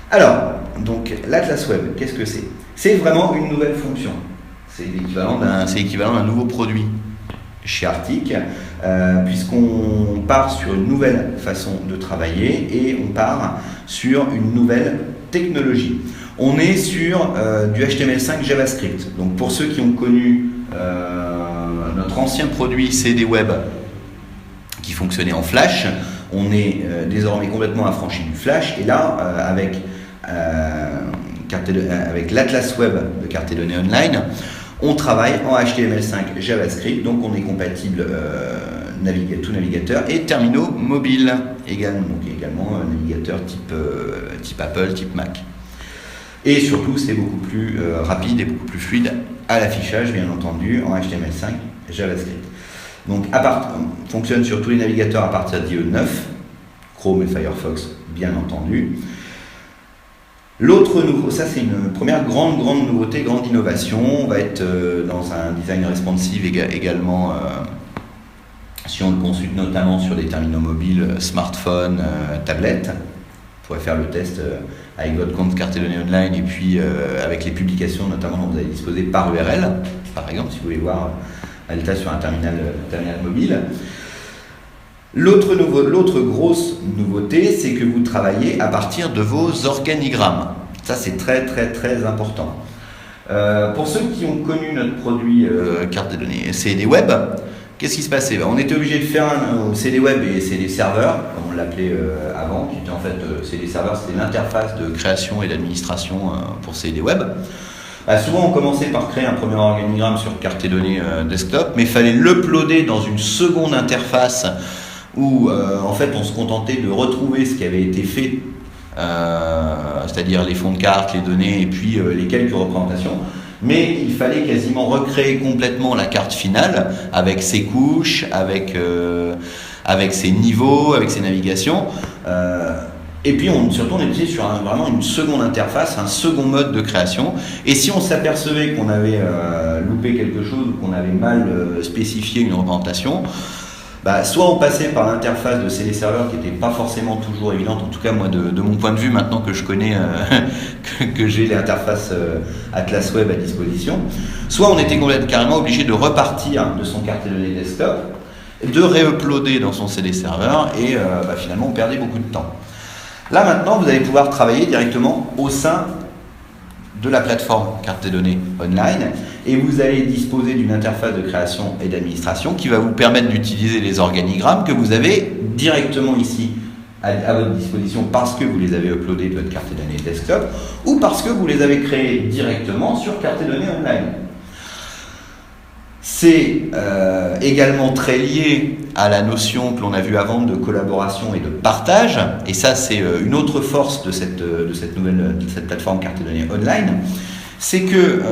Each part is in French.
Alors, donc l'Atlas Web, qu'est-ce que c'est? C'est vraiment une nouvelle fonction. C'est l'équivalent d'un nouveau produit chez Arctic, puisqu'on part sur une nouvelle façon de travailler et on part sur une nouvelle technologie. On est sur du HTML5 JavaScript. Donc pour ceux qui ont connu notre ancien produit CD Web qui fonctionnait en Flash, on est désormais complètement affranchi du Flash. Et là, avec l'Atlas Web de Carte et Données Online, on travaille en HTML5 JavaScript, donc on est compatible tout navigateur et terminaux mobiles également, donc également navigateur type Apple, type Mac. Et surtout, c'est beaucoup plus rapide et beaucoup plus fluide à l'affichage, bien entendu, en HTML5 JavaScript. Donc, fonctionne sur tous les navigateurs à partir d'IE 9, Chrome et Firefox, bien entendu. L'autre nouveau, ça c'est une première grande nouveauté, grande innovation. On va être dans un design responsive également, si on le consulte notamment sur des terminaux mobiles, smartphones, tablettes. Vous pourrez faire le test avec votre compte Carte et Données Online et puis avec les publications notamment dont vous allez disposer par URL, par exemple, si vous voulez voir un résultat sur un terminal mobile. L'autre grosse nouveauté, c'est que vous travaillez à partir de vos organigrammes. Ça, c'est très important. Pour ceux qui ont connu notre produit Carte des données CD Web, qu'est-ce qui se passait? On était obligé de faire un CD Web et CD Server, comme on l'appelait avant, qui était en fait CD Server, c'était l'interface de création et d'administration pour CD Web. Souvent, on commençait par créer un premier organigramme sur Carte et données desktop, mais il fallait l'uploader dans une seconde interface où en fait on se contentait de retrouver ce qui avait été fait, c'est-à-dire les fonds de carte, les données et puis les quelques représentations, mais il fallait quasiment recréer complètement la carte finale avec ses couches, avec ses niveaux, avec ses navigations, et puis surtout on était sur vraiment une seconde interface, un second mode de création, et si on s'apercevait qu'on avait loupé quelque chose ou qu'on avait mal spécifié une représentation, soit on passait par l'interface de CD Server qui n'était pas forcément toujours évidente, en tout cas moi de mon point de vue maintenant que je connais, que j'ai l'interface Atlas Web à disposition, soit on était carrément obligé de repartir de son carte et données desktop, de réuploader dans son CD Server et finalement on perdait beaucoup de temps. Là maintenant vous allez pouvoir travailler directement au sein de la plateforme Carte et Données Online et vous allez disposer d'une interface de création et d'administration qui va vous permettre d'utiliser les organigrammes que vous avez directement ici à votre disposition parce que vous les avez uploadés de votre Carte et Données desktop ou parce que vous les avez créés directement sur Carte et Données Online. C'est également très lié à la notion que l'on a vue avant de collaboration et de partage, et ça c'est une autre force de cette plateforme Carte et Données Online, c'est que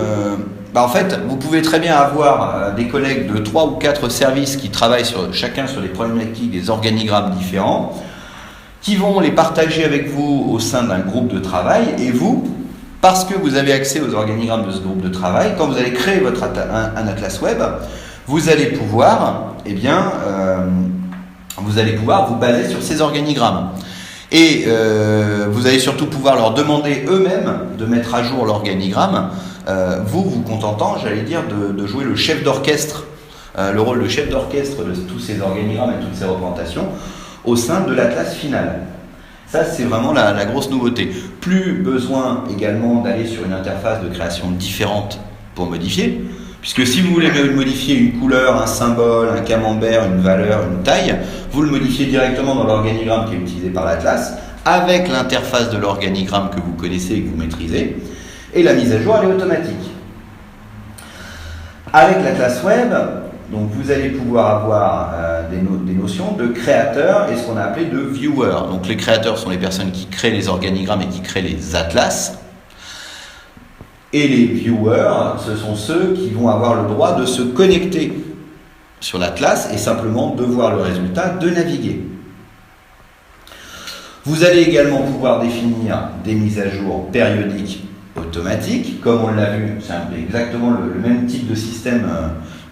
en fait vous pouvez très bien avoir des collègues de 3 ou 4 services qui travaillent chacun sur des problématiques, des organigrammes différents, qui vont les partager avec vous au sein d'un groupe de travail, et vous, parce que vous avez accès aux organigrammes de ce groupe de travail, quand vous allez créer un Atlas Web, vous allez pouvoir, vous baser sur ces organigrammes. Et vous allez surtout pouvoir leur demander eux-mêmes de mettre à jour l'organigramme, vous contentant, j'allais dire, de jouer le chef d'orchestre, le rôle de chef d'orchestre de tous ces organigrammes et toutes ces représentations au sein de l'Atlas final. Ça, c'est vraiment la grosse nouveauté. Plus besoin également d'aller sur une interface de création différente pour modifier, puisque si vous voulez modifier une couleur, un symbole, un camembert, une valeur, une taille, vous le modifiez directement dans l'organigramme qui est utilisé par l'Atlas, avec l'interface de l'organigramme que vous connaissez et que vous maîtrisez, et la mise à jour, elle est automatique. Avec l'Atlas Web, donc vous allez pouvoir avoir des notions de créateurs et ce qu'on a appelé de viewers. Donc les créateurs sont les personnes qui créent les organigrammes et qui créent les atlas. Et les viewers, ce sont ceux qui vont avoir le droit de se connecter sur l'atlas et simplement de voir le résultat, de naviguer. Vous allez également pouvoir définir des mises à jour périodiques automatiques, comme on l'a vu, c'est exactement le même type de système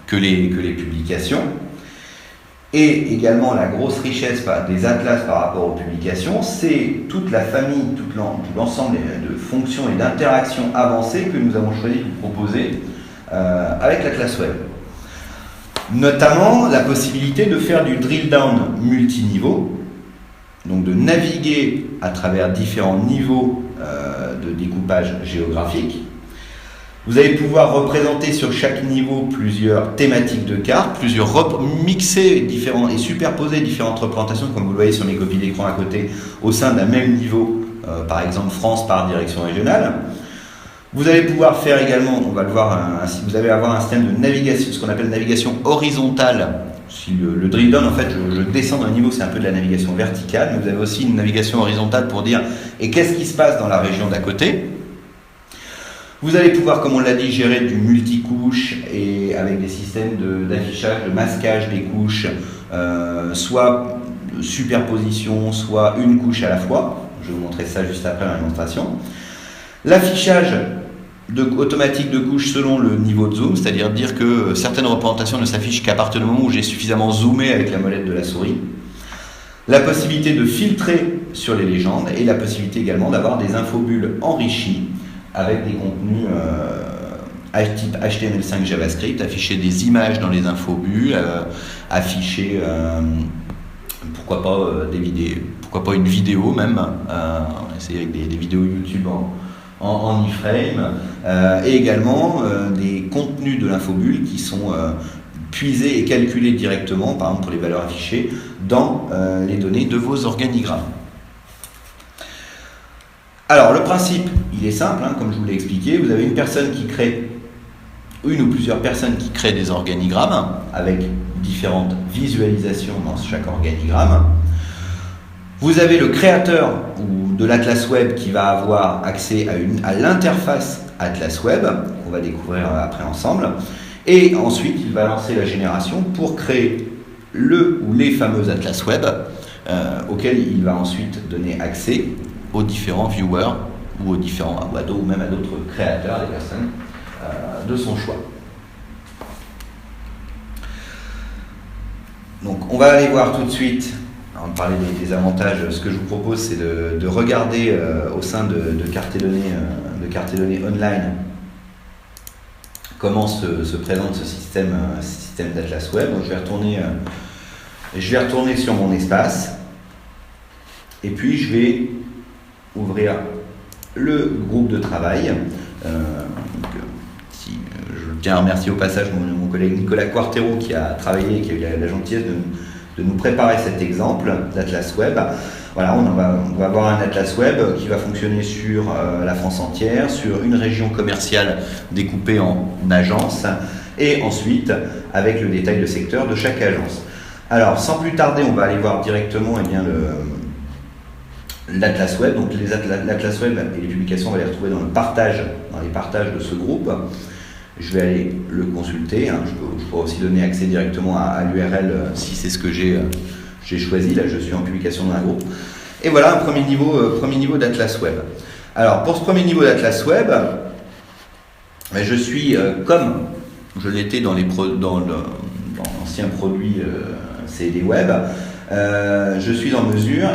que les publications. Et également la grosse richesse des atlas par rapport aux publications, c'est toute la famille, tout l'ensemble de fonctions et d'interactions avancées que nous avons choisi de vous proposer avec l'Atlas Web. Notamment la possibilité de faire du drill down multiniveau, donc de naviguer à travers différents niveaux de découpage géographique. Vous allez pouvoir représenter sur chaque niveau plusieurs thématiques de cartes, mixer et superposer différentes représentations, comme vous le voyez sur mes copies d'écran à côté, au sein d'un même niveau, par exemple France par direction régionale. Vous allez pouvoir faire également, on va le voir, vous allez avoir un système de navigation, ce qu'on appelle navigation horizontale. Si le drill down, en fait, je descends d'un niveau, c'est un peu de la navigation verticale, mais vous avez aussi une navigation horizontale pour dire et qu'est-ce qui se passe dans la région d'à côté. Vous allez pouvoir, comme on l'a dit, gérer du multicouche et avec des systèmes d'affichage, de masquage des couches, soit superposition, soit une couche à la fois. Je vais vous montrer ça juste après la démonstration. L'affichage automatique de couches selon le niveau de zoom, c'est-à-dire dire que certaines représentations ne s'affichent qu'à partir du moment où j'ai suffisamment zoomé avec la molette de la souris. La possibilité de filtrer sur les légendes et la possibilité également d'avoir des infobulles enrichies avec des contenus type HTML5 JavaScript, afficher des images dans les infobulles, afficher pourquoi pas des vidéos, pourquoi pas une vidéo même, on essaie avec des vidéos YouTube en iframe, et également des contenus de l'infobulle qui sont puisés et calculés directement, par exemple pour les valeurs affichées, dans les données de vos organigrammes. Alors, le principe, il est simple, comme je vous l'ai expliqué. Vous avez une ou plusieurs personnes qui créent des organigrammes avec différentes visualisations dans chaque organigramme. Vous avez le créateur de l'Atlas Web qui va avoir accès à l'interface Atlas Web, qu'on va découvrir après ensemble. Et ensuite, il va lancer la génération pour créer le ou les fameux Atlas Web auxquels il va ensuite donner accès aux différents viewers ou aux différents ou même à d'autres créateurs, des personnes de son choix. Donc on va aller voir tout de suite, avant de parler des avantages, ce que je vous propose c'est de regarder au sein de cartes et données online comment se présente ce système d'Atlas Web. Donc je vais retourner sur mon espace et puis je vais ouvrir le groupe de travail. Je tiens à remercier au passage mon collègue Nicolas Quartero qui a travaillé et qui a eu la gentillesse de nous préparer cet exemple d'Atlas Web. Voilà, on va avoir un Atlas Web qui va fonctionner sur la France entière, sur une région commerciale découpée en agences et ensuite avec le détail de secteur de chaque agence. Alors, sans plus tarder, on va aller voir directement l'Atlas Web. Donc l'Atlas Web et les publications, on va les retrouver dans les partages de ce groupe. Je vais aller le consulter. Je pourrais aussi donner accès directement à l'URL si c'est ce que j'ai choisi. Là, je suis en publication dans un groupe. Et voilà un premier niveau d'Atlas Web. Alors, pour ce premier niveau d'Atlas Web, je suis comme je l'étais dans l'ancien produit CD Web. Je suis en mesure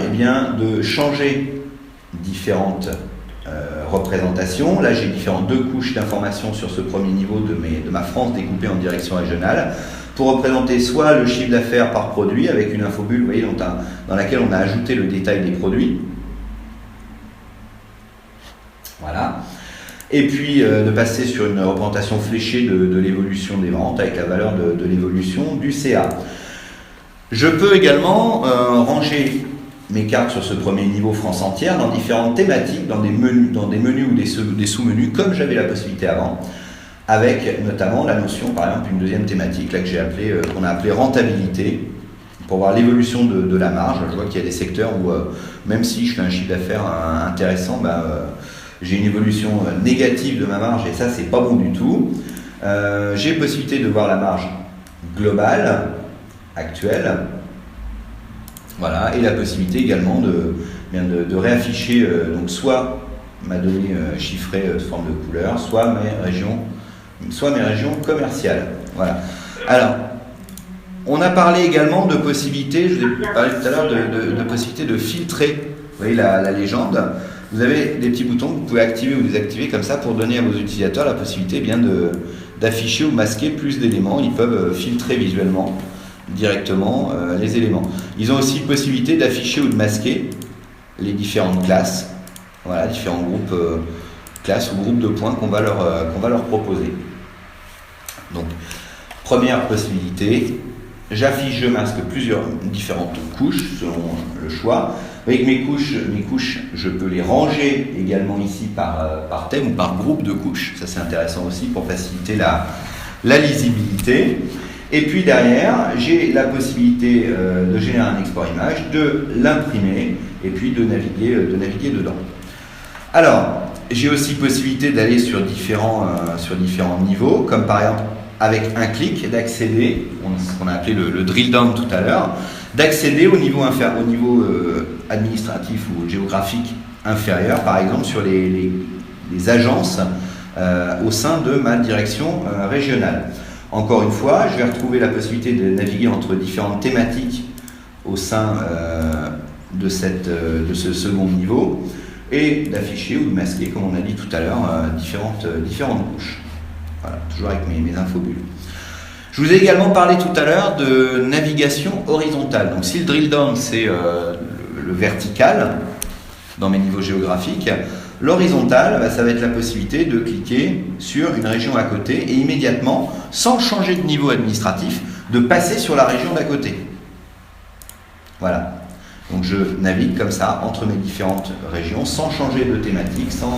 de changer différentes représentations. Là, j'ai deux couches d'informations sur ce premier niveau de ma France découpée en direction régionale pour représenter soit le chiffre d'affaires par produit avec une infobulle, vous voyez, dans laquelle on a ajouté le détail des produits. Voilà. Et puis de passer sur une représentation fléchée de l'évolution des ventes avec la valeur de l'évolution du CA. Je peux également ranger mes cartes sur ce premier niveau France entière dans différentes thématiques, dans des menus ou des sous-menus, comme j'avais la possibilité avant, avec notamment la notion, par exemple, une deuxième thématique là, qu'on a appelée rentabilité, pour voir l'évolution de la marge. Je vois qu'il y a des secteurs où, même si je fais un chiffre d'affaires intéressant, j'ai une évolution négative de ma marge, et ça, c'est pas bon du tout. J'ai possibilité de voir la marge globale, actuelle. Voilà, et la possibilité également de réafficher donc soit ma donnée chiffrée sous forme de couleur, soit mes régions commerciales. Voilà. Alors, On a parlé également de possibilités, je vous ai parlé tout à l'heure de possibilités de filtrer. Vous voyez la légende. Vous avez des petits boutons que vous pouvez activer ou désactiver comme ça pour donner à vos utilisateurs la possibilité bien d'afficher ou masquer plus d'éléments. Ils peuvent filtrer visuellement directement les éléments. Ils ont aussi possibilité d'afficher ou de masquer les différentes classes. Voilà, différents groupes classes ou groupes de points qu'on va leur proposer. Donc, première possibilité, j'affiche, je masque différentes couches selon le choix. Avec mes couches, je peux les ranger également ici par thème ou par groupe de couches. Ça, c'est intéressant aussi pour faciliter la lisibilité. Et puis derrière, j'ai la possibilité de générer un export image, de l'imprimer et puis de naviguer dedans. Alors, j'ai aussi possibilité d'aller sur différents niveaux, comme par exemple avec un clic d'accéder, ce qu'on a appelé le drill down tout à l'heure, d'accéder au niveau administratif ou géographique inférieur, par exemple sur les agences au sein de ma direction régionale. Encore une fois, je vais retrouver la possibilité de naviguer entre différentes thématiques au sein de ce second niveau et d'afficher ou de masquer, comme on a dit tout à l'heure, différentes couches. Voilà, toujours avec mes infobulles. Je vous ai également parlé tout à l'heure de navigation horizontale. Donc si le drill down c'est le vertical dans mes niveaux géographiques, l'horizontal, ça va être la possibilité de cliquer sur une région à côté et immédiatement, sans changer de niveau administratif, de passer sur la région d'à côté. Voilà. Donc je navigue comme ça entre mes différentes régions sans changer de thématique, sans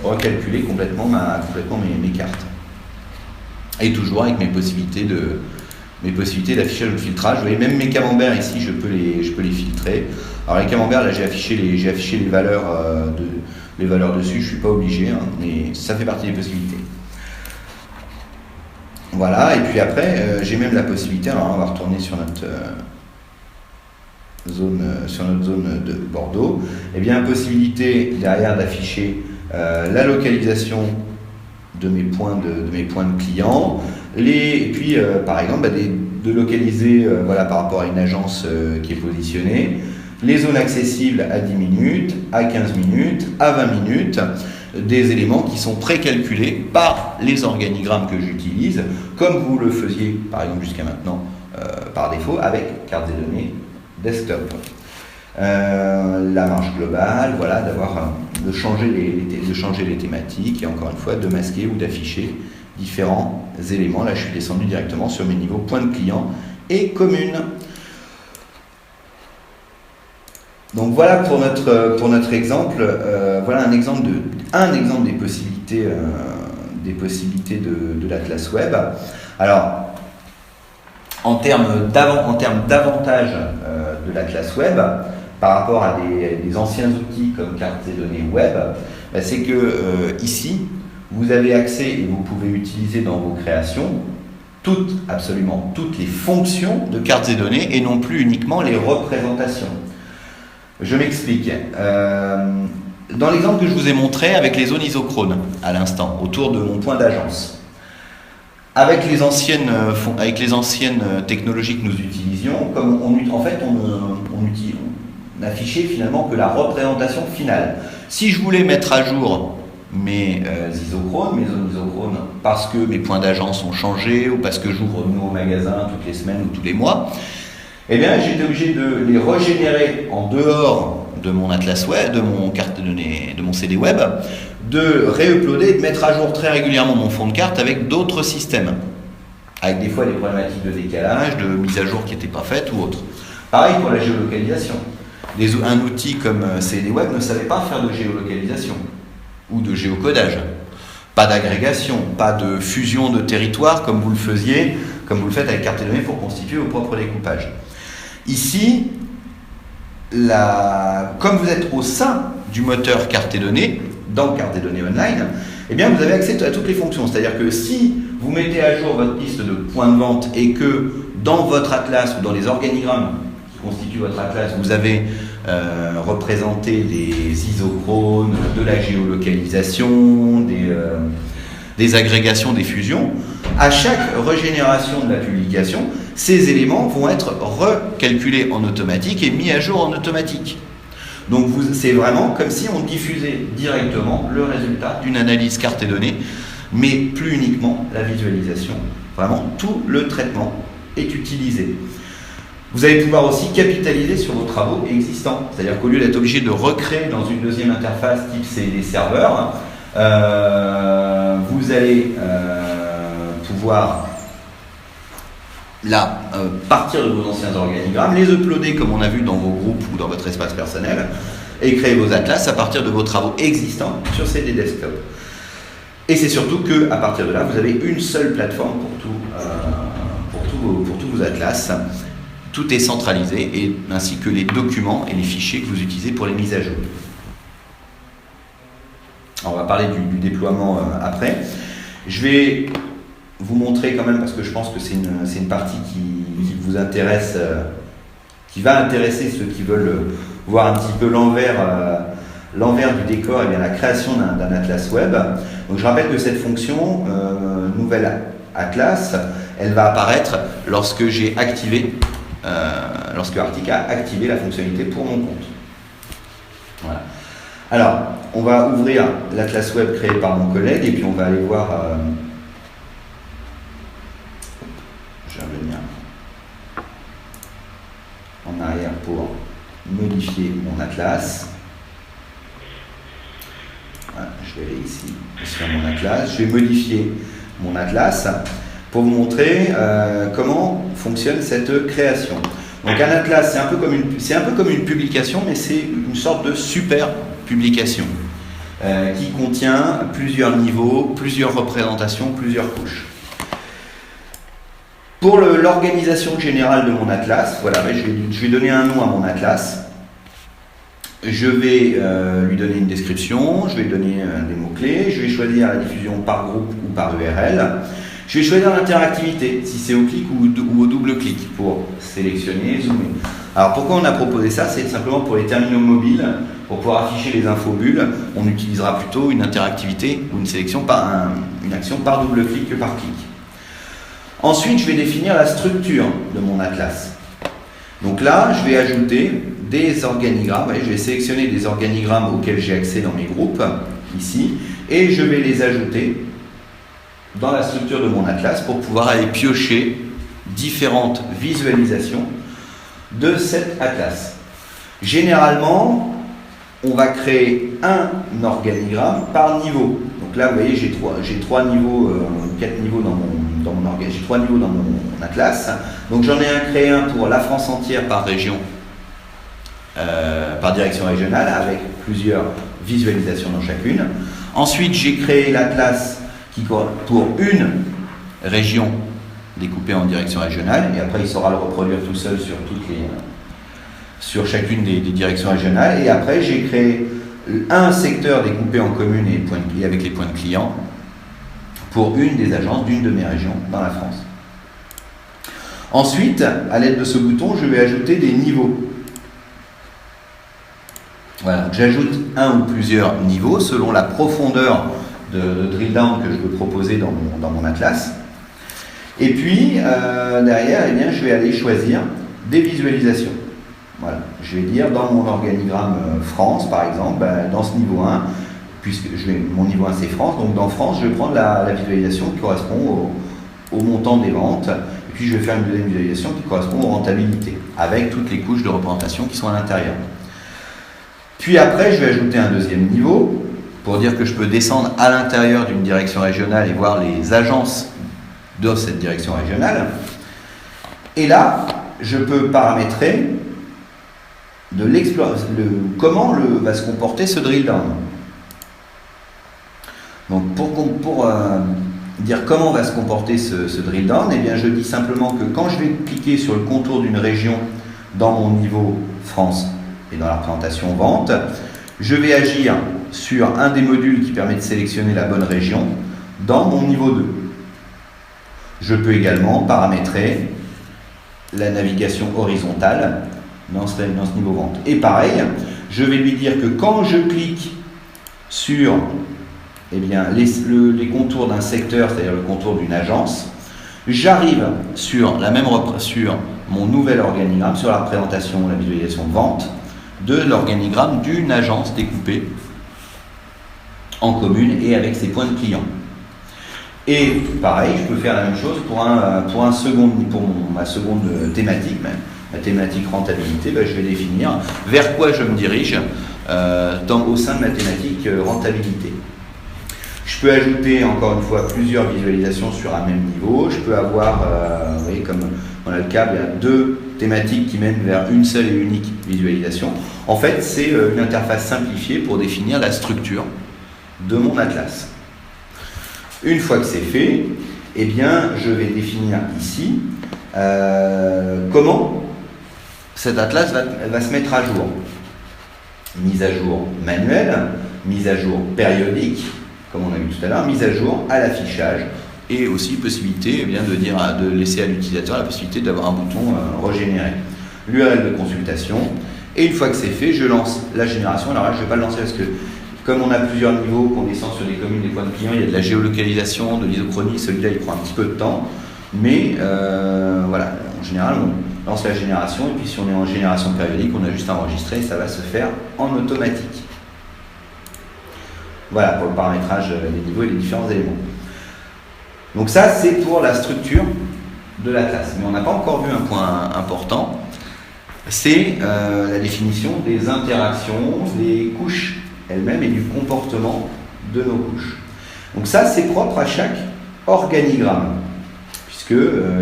recalculer complètement mes cartes. Et toujours avec mes possibilités d'affichage ou de filtrage. Vous voyez, même mes camemberts ici, je peux les filtrer. Alors les camemberts, là j'ai affiché les valeurs dessus, je ne suis pas obligé, hein, mais ça fait partie des possibilités. Voilà, et puis après, j'ai même la possibilité, alors on va retourner sur notre zone de Bordeaux, et bien possibilité derrière d'afficher la localisation de mes points de clients, et puis par exemple de localiser par rapport à une agence qui est positionnée, les zones accessibles à 10 minutes, à 15 minutes, à 20 minutes, des éléments qui sont précalculés par les organigrammes que j'utilise, comme vous le faisiez par exemple jusqu'à maintenant par défaut avec carte des données desktop. La marge globale, voilà, de changer les thématiques et encore une fois de masquer ou d'afficher différents éléments. Là je suis descendu directement sur mes niveaux points de client et communes. Donc voilà pour notre exemple. Voilà un exemple des possibilités de l'Atlas Web. Alors en termes d'avantages de l'Atlas Web par rapport à des anciens outils comme cartes et données web, c'est que ici vous avez accès et vous pouvez utiliser dans vos créations absolument toutes les fonctions de cartes et données et non plus uniquement les représentations. Je m'explique. Dans l'exemple que je vous ai montré avec les zones isochrones à l'instant, autour de mon point d'agence, avec les anciennes technologies que nous utilisions, comme on n'affichait finalement que la représentation finale. Si je voulais mettre à jour mes zones isochrones, parce que mes points d'agence ont changé ou parce que j'ouvre de nouveaux magasins toutes les semaines ou tous les mois, eh bien j'étais obligé de les régénérer en dehors de mon Atlas Web, de mon carte de données, de mon CD Web, de réuploader et de mettre à jour très régulièrement mon fond de carte avec d'autres systèmes, avec des fois des problématiques de décalage, de mise à jour qui n'étaient pas faites ou autre. Pareil pour la géolocalisation. Un outil comme CD Web ne savait pas faire de géolocalisation ou de géocodage. Pas d'agrégation, pas de fusion de territoire comme vous le faites avec carte et données pour constituer vos propres découpages. Ici, comme vous êtes au sein du moteur carte et données, dans carte et données online, eh bien vous avez accès à toutes les fonctions. C'est-à-dire que si vous mettez à jour votre liste de points de vente et que dans votre atlas ou dans les organigrammes qui constituent votre atlas, vous avez représenté des isochrones, de la géolocalisation, des agrégations, des fusions, à chaque régénération de la publication, ces éléments vont être recalculés en automatique et mis à jour en automatique. Donc c'est vraiment comme si on diffusait directement le résultat d'une analyse carte et données, mais plus uniquement la visualisation. Vraiment, tout le traitement est utilisé. Vous allez pouvoir aussi capitaliser sur vos travaux existants. C'est-à-dire qu'au lieu d'être obligé de recréer dans une deuxième interface type CD serveur, vous allez pouvoir là partir de vos anciens organigrammes, les uploader comme on a vu dans vos groupes ou dans votre espace personnel et créer vos atlas à partir de vos travaux existants sur CD desktop. Et c'est surtout qu'à partir de là, vous avez une seule plateforme pour tous vos atlas. Tout est centralisé, et ainsi que les documents et les fichiers que vous utilisez pour les mises à jour. Alors, on va parler du déploiement après. Je vais vous montrer quand même, parce que je pense que c'est une partie qui vous intéresse, qui va intéresser ceux qui veulent voir un petit peu l'envers du décor, et bien la création d'un atlas web. Donc je rappelle que cette fonction, nouvelle atlas, elle va apparaître lorsque j'ai activé lorsque Arctic a activé la fonctionnalité pour mon compte. Voilà. Alors, on va ouvrir l'atlas web créé par mon collègue et puis on va aller voir. Je vais revenir en arrière pour modifier mon atlas. Voilà, je vais aller ici sur mon atlas. Je vais modifier mon atlas pour vous montrer comment fonctionne cette création. Donc un atlas, c'est un peu comme une publication, mais c'est une sorte de super publication qui contient plusieurs niveaux, plusieurs représentations, plusieurs couches. Pour l'organisation générale de mon atlas, voilà, je vais donner un nom à mon atlas. Je vais lui donner une description, je vais lui donner des mots-clés, je vais choisir la diffusion par groupe ou par URL. Je vais choisir l'interactivité, si c'est au clic ou au double clic, pour sélectionner, zoomer. Alors pourquoi on a proposé ça? C'est simplement pour les terminaux mobiles, pour pouvoir afficher les infobulles, on utilisera plutôt une interactivité ou une sélection une action par double clic que par clic. Ensuite, je vais définir la structure de mon atlas. Donc là, je vais ajouter des organigrammes. Je vais sélectionner des organigrammes auxquels j'ai accès dans mes groupes, ici, et je vais les ajouter dans la structure de mon atlas pour pouvoir aller piocher différentes visualisations de cet atlas. Généralement, on va créer un organigramme par niveau. Donc là, vous voyez, j'ai trois niveaux, 4 niveaux dans mon atlas. Donc j'en ai créé un pour la France entière par région, par direction régionale, avec plusieurs visualisations dans chacune. Ensuite, j'ai créé l'atlas pour une région découpée en direction régionale, et après il saura le reproduire tout seul sur chacune des directions régionales. Et après j'ai créé un secteur découpé en communes et avec les points de clients pour une des agences d'une de mes régions dans la France. Ensuite, à l'aide de ce bouton, je vais ajouter des niveaux. Voilà, j'ajoute un ou plusieurs niveaux selon la profondeur de drill down que je veux proposer dans mon atlas. Et puis, derrière, eh bien, je vais aller choisir des visualisations. Voilà. Je vais dire dans mon organigramme France, par exemple, dans ce niveau 1, puisque mon niveau 1 c'est France, donc dans France, je vais prendre la visualisation qui correspond au montant des ventes, et puis je vais faire une deuxième visualisation qui correspond aux rentabilités, avec toutes les couches de représentation qui sont à l'intérieur. Puis après, je vais ajouter un deuxième niveau, pour dire que je peux descendre à l'intérieur d'une direction régionale et voir les agences de cette direction régionale. Et là, je peux paramétrer comment va se comporter ce drill down. Donc pour dire comment va se comporter ce drill down, eh bien je dis simplement que quand je vais cliquer sur le contour d'une région dans mon niveau France et dans la représentation vente, je vais agir sur un des modules qui permet de sélectionner la bonne région dans mon niveau 2. Je peux également paramétrer la navigation horizontale dans ce niveau vente. Et pareil, je vais lui dire que quand je clique sur les contours d'un secteur, c'est-à-dire le contour d'une agence, J'arrive sur sur mon nouvel organigramme, sur la représentation, la visualisation vente de l'organigramme d'une agence découpée en commune et avec ses points de clients. Et pareil, je peux faire la même chose pour ma seconde thématique, même, la thématique rentabilité. Je vais définir vers quoi je me dirige au sein de ma thématique rentabilité. Je peux ajouter encore une fois plusieurs visualisations sur un même niveau. Je peux avoir, vous voyez, comme dans le cas, il y a deux thématiques qui mènent vers une seule et unique visualisation. En fait, c'est une interface simplifiée pour définir la structure de mon atlas. Une fois que c'est fait, eh bien, je vais définir ici comment cet atlas va se mettre à jour. Mise à jour manuelle, mise à jour périodique, comme on a vu tout à l'heure, mise à jour à l'affichage, et aussi possibilité de laisser à l'utilisateur la possibilité d'avoir un bouton régénérer. L'URL de consultation, et une fois que c'est fait, je lance la génération. Alors là, je ne vais pas le lancer parce que comme on a plusieurs niveaux, qu'on descend sur des communes, des points de clients, il y a de la géolocalisation, de l'isochronie, celui-là il prend un petit peu de temps, mais voilà, en général on lance la génération, et puis si on est en génération périodique, on a juste à enregistrer et ça va se faire en automatique. Voilà pour le paramétrage des niveaux et des différents éléments. Donc ça c'est pour la structure de l'atlas, mais on n'a pas encore vu un point important, c'est la définition des interactions, des couches elles-mêmes et du comportement de nos couches. Donc ça, c'est propre à chaque organigramme, puisque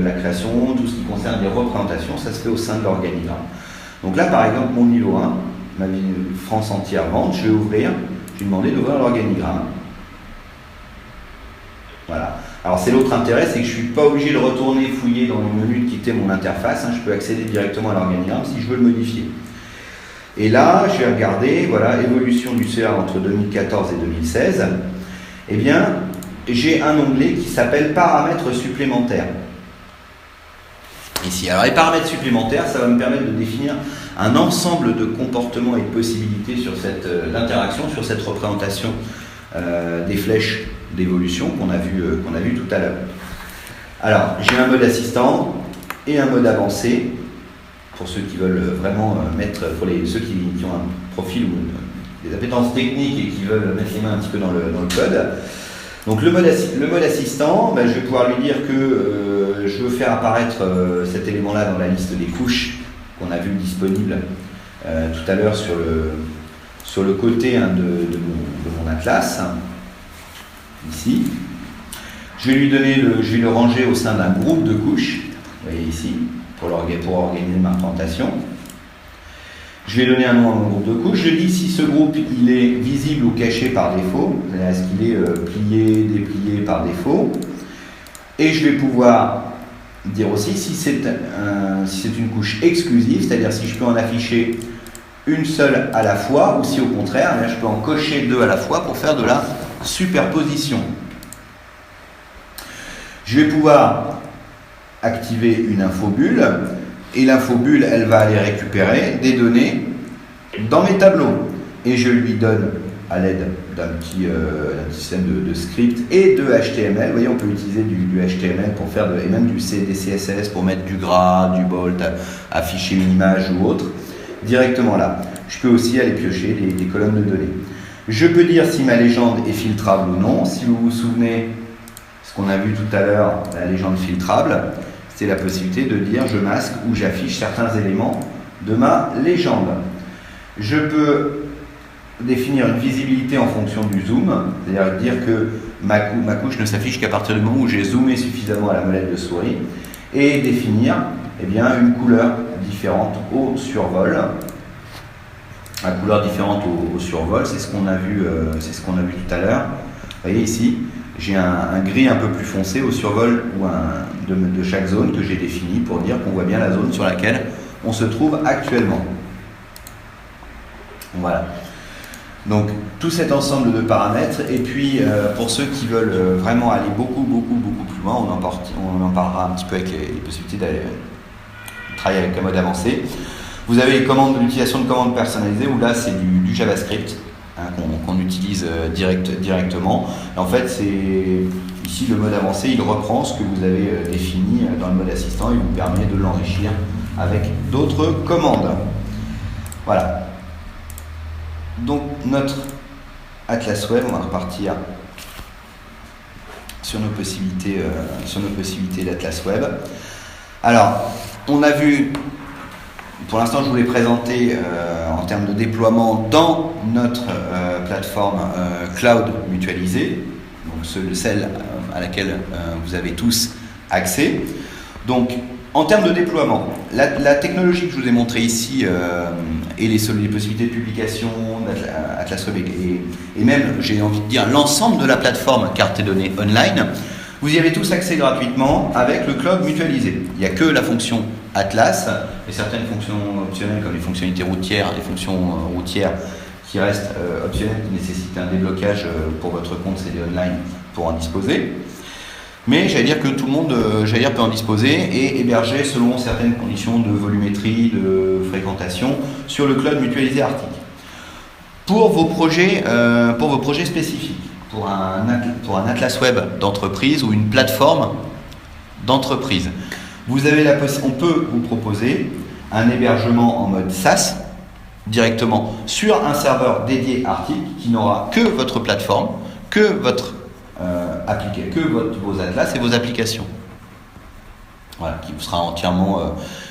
la création, tout ce qui concerne les représentations, ça se fait au sein de l'organigramme. Donc là, par exemple, mon niveau 1, ma France entière vente, je vais demander d'ouvrir l'organigramme. Voilà. Alors c'est l'autre intérêt, c'est que je ne suis pas obligé de retourner fouiller dans le menu, de quitter mon interface, je peux accéder directement à l'organigramme si je veux le modifier. Et là, je vais regarder, voilà, évolution du CA entre 2014 et 2016. Eh bien, j'ai un onglet qui s'appelle paramètres supplémentaires. Ici. Alors, les paramètres supplémentaires, ça va me permettre de définir un ensemble de comportements et de possibilités sur d'interaction, sur cette représentation des flèches d'évolution qu'on a vu tout à l'heure. Alors, j'ai un mode assistant et un mode avancé. Pour ceux qui veulent vraiment ceux qui ont un profil ou des appétences techniques et qui veulent mettre les mains un petit peu dans le code. Donc le mode assistant, je vais pouvoir lui dire que je veux faire apparaître cet élément-là dans la liste des couches qu'on a vu disponible tout à l'heure sur le côté de mon atlas, ici. Je vais le ranger au sein d'un groupe de couches, vous voyez ici, pour organiser ma présentation. Je vais donner un nom à mon groupe de couches. Je dis si ce groupe il est visible ou caché par défaut, c'est-à-dire est-ce qu'il est plié, déplié par défaut. Et je vais pouvoir dire aussi si c'est une couche exclusive, c'est-à-dire si je peux en afficher une seule à la fois, ou si au contraire, je peux en cocher deux à la fois pour faire de la superposition. Je vais pouvoir activer une infobulle, et l'infobulle, elle va aller récupérer des données dans mes tableaux. Et je lui donne, à l'aide d'un petit système de script et de HTML, vous voyez, on peut utiliser du HTML pour faire et même des CSS pour mettre du gras, du bold, afficher une image ou autre, directement là. Je peux aussi aller piocher des colonnes de données. Je peux dire si ma légende est filtrable ou non. Si vous vous souvenez, ce qu'on a vu tout à l'heure, la légende filtrable, c'est la possibilité de dire je masque ou j'affiche certains éléments de ma légende. Je peux définir une visibilité en fonction du zoom, c'est-à-dire dire que ma couche ne s'affiche qu'à partir du moment où j'ai zoomé suffisamment à la molette de souris, et définir une couleur différente au survol. La couleur différente au survol, c'est ce qu'on a vu tout à l'heure. Vous voyez ici, j'ai un gris un peu plus foncé au survol de chaque zone que j'ai défini pour dire qu'on voit bien la zone sur laquelle on se trouve actuellement. Voilà. Donc tout cet ensemble de paramètres, et puis pour ceux qui veulent vraiment aller beaucoup plus loin, on en parlera un petit peu avec les possibilités d'aller travailler avec un mode avancé. Vous avez l'utilisation de commandes personnalisées où là c'est du JavaScript qu'on utilise directement. Et en fait ici, le mode avancé, il reprend ce que vous avez défini dans le mode assistant et vous permet de l'enrichir avec d'autres commandes. Voilà. Donc notre Atlas Web, on va repartir sur nos possibilités d'Atlas Web. Alors, on a vu, pour l'instant je vous l'ai présenté en termes de déploiement dans notre plateforme cloud mutualisée, donc celle à laquelle vous avez tous accès. Donc, en termes de déploiement, la technologie que je vous ai montrée ici et les possibilités de publication d'Atlas Web et même, j'ai envie de dire, l'ensemble de la plateforme carte et données online, vous y avez tous accès gratuitement avec le cloud mutualisé. Il n'y a que la fonction Atlas et certaines fonctions optionnelles comme les fonctionnalités routières, les fonctions routières qui restent optionnelles, qui nécessitent un déblocage pour votre compte CD Online pour en disposer. Mais j'allais dire que tout le monde peut en disposer et héberger selon certaines conditions de volumétrie, de fréquentation sur le cloud mutualisé Arctic. Pour vos projets spécifiques, pour un Atlas Web d'entreprise ou une plateforme d'entreprise, on peut vous proposer un hébergement en mode SaaS directement sur un serveur dédié Arctic qui n'aura que votre plateforme, que vos atlas et vos applications. Voilà, qui vous sera entièrement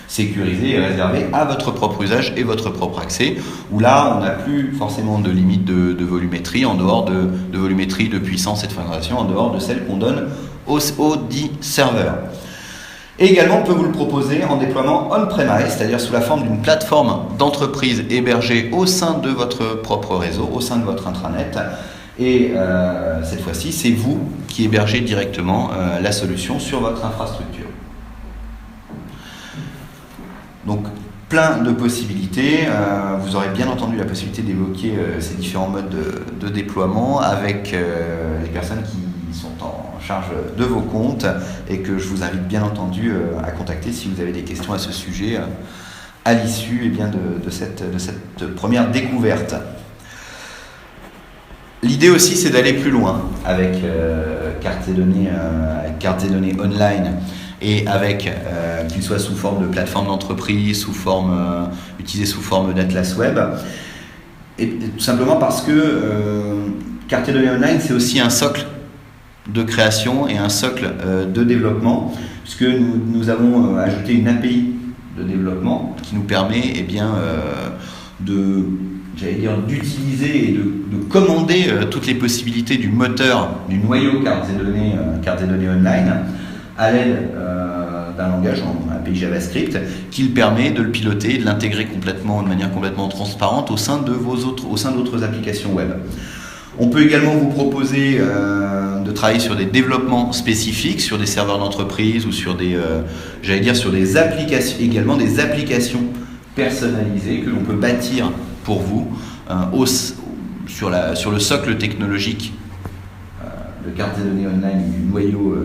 sécurisé et réservé à votre propre usage et votre propre accès, où là, on n'a plus forcément de limite de volumétrie, en dehors de volumétrie, de puissance et de fréquentation, en dehors de celle qu'on donne au dit serveur. Et également, on peut vous le proposer en déploiement on-premise, c'est-à-dire sous la forme d'une plateforme d'entreprise hébergée au sein de votre propre réseau, au sein de votre intranet. Et cette fois-ci, c'est vous qui hébergez directement la solution sur votre infrastructure. Donc, plein de possibilités. Vous aurez bien entendu la possibilité d'évoquer ces différents modes de déploiement avec les personnes qui sont en charge de vos comptes et que je vous invite bien entendu à contacter si vous avez des questions à ce sujet à l'issue de cette première découverte. L'idée aussi, c'est d'aller plus loin avec carte et données online et avec qu'il soit sous forme de plateforme d'entreprise, utilisé sous forme d'Atlas Web, et tout simplement parce que carte et données online, c'est aussi un socle de création et un socle de développement, puisque nous avons ajouté une API de développement qui nous permet d'utiliser et de commander toutes les possibilités du moteur du noyau carte et données online à l'aide d'un langage en API JavaScript qui le permet de le piloter, de l'intégrer de manière complètement transparente au sein d'autres applications web. On peut également vous proposer de travailler sur des développements spécifiques, sur des serveurs d'entreprise ou sur des applications personnalisées que l'on peut bâtir pour vous sur le socle technologique de carte et données online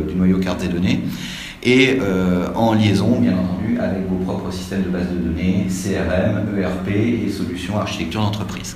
du noyau carte et données et en liaison bien entendu avec vos propres systèmes de base de données, CRM, ERP et solutions architecture d'entreprise.